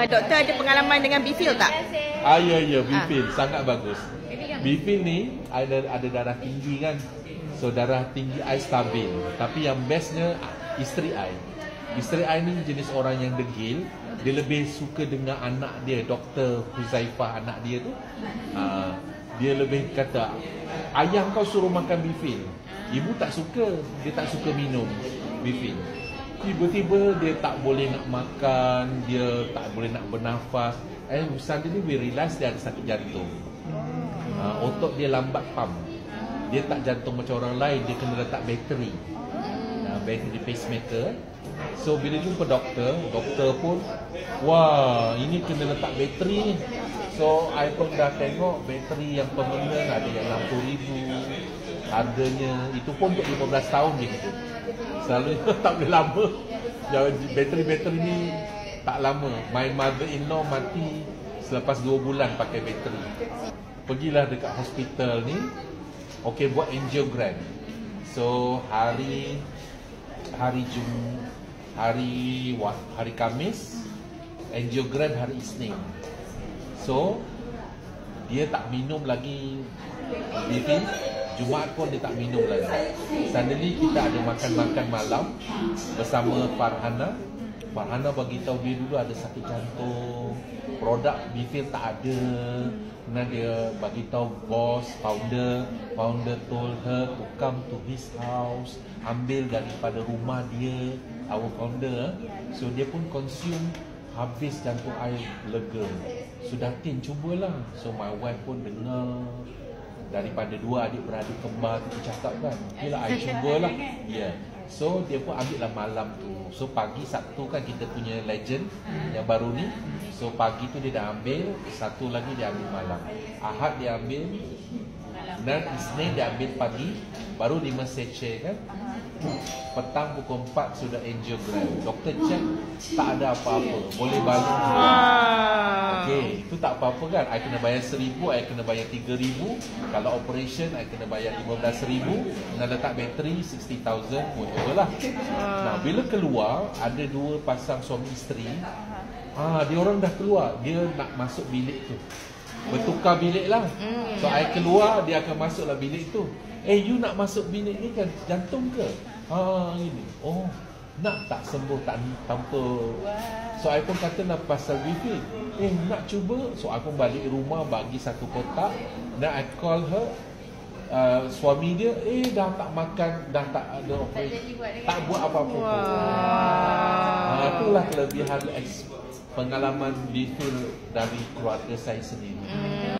Doktor ada pengalaman dengan Bifil tak? Ya, Bifil sangat bagus. Bifil ni ada darah tinggi kan. So darah tinggi I stabil. Tapi yang bestnya isteri I. Isteri I ni jenis orang yang degil. Dia lebih suka dengan anak dia, Dr. Huzaifah, anak dia tu. Dia lebih kata, ayah kau suruh makan Bifil. Ibu tak suka, dia tak suka minum Bifil. Tiba-tiba dia tak boleh nak makan, dia tak boleh nak bernafas. Suddenly we realise dia ada sakit jantung. Otot dia lambat pump. Dia tak jantung macam orang lain, dia kena letak bateri. Bateri pacemaker. So bila jumpa doktor, doktor pun, wah ini kena letak bateri ni. So I pun dah tengok bateri yang permanent ada yang RM60,000 harganya. Itu pun untuk 15 tahun je gitu. Selalu tak boleh lama. Bateri-bateri ni tak lama. My mother-in-law mati selepas 2 bulan pakai bateri. Pergilah dekat hospital ni, okey buat angiogram. So hari Khamis, angiogram hari Isnin. So dia tak minum lagi Bifil. Jumaat pun dia tak minum lagi. Suddenly kita ada makan-makan malam bersama Farhana. Farhana bagi tahu dia dulu ada sakit jantung. Produk Bifil tak ada. Kemudian dia bagi tahu bos, founder told her to come to his house, ambil daripada rumah dia, our founder. So dia pun consume, habis jantung air lega. Sudah tin, cubalah. So my wife pun dengar. Daripada 2 adik-beradik kembar tu cakap kan, okeylah I cubalah. Yeah. So dia pun ambil lah malam tu. So pagi Sabtu kan kita punya legend yang baru ni. So pagi tu dia dah ambil, satu lagi dia ambil malam. Ahad dia ambil, dan Isnin dia ambil pagi, baru 5 sachet kan. Petang pukul 4 sudah angiogram. Doktor check tak ada apa-apa, boleh balik. Okey, itu tak apa-apa kan. I kena bayar 1,000, I kena bayar 3,000. Kalau operation I kena bayar 15,000. Nak letak bateri 60,000, whatever lah. Nah, bila keluar ada 2 pasang suami isteri. Dia orang dah keluar, dia nak masuk bilik tu. Bertukar bilik lah. So I keluar, dia akan masuklah bilik tu. You nak masuk bilik ni kan jantung ke? Ini. Oh, nak tak sembuh tanpa. So I pun katalah pasal Bifil. Nak cuba. So I pun balik rumah bagi 1 kotak. Dan I call her, suami dia dah tak makan, dah tak ada operasi, tak buat apa-apa pun. Itulah kelebihan pengalaman Bifil dari keluarga saya sendiri.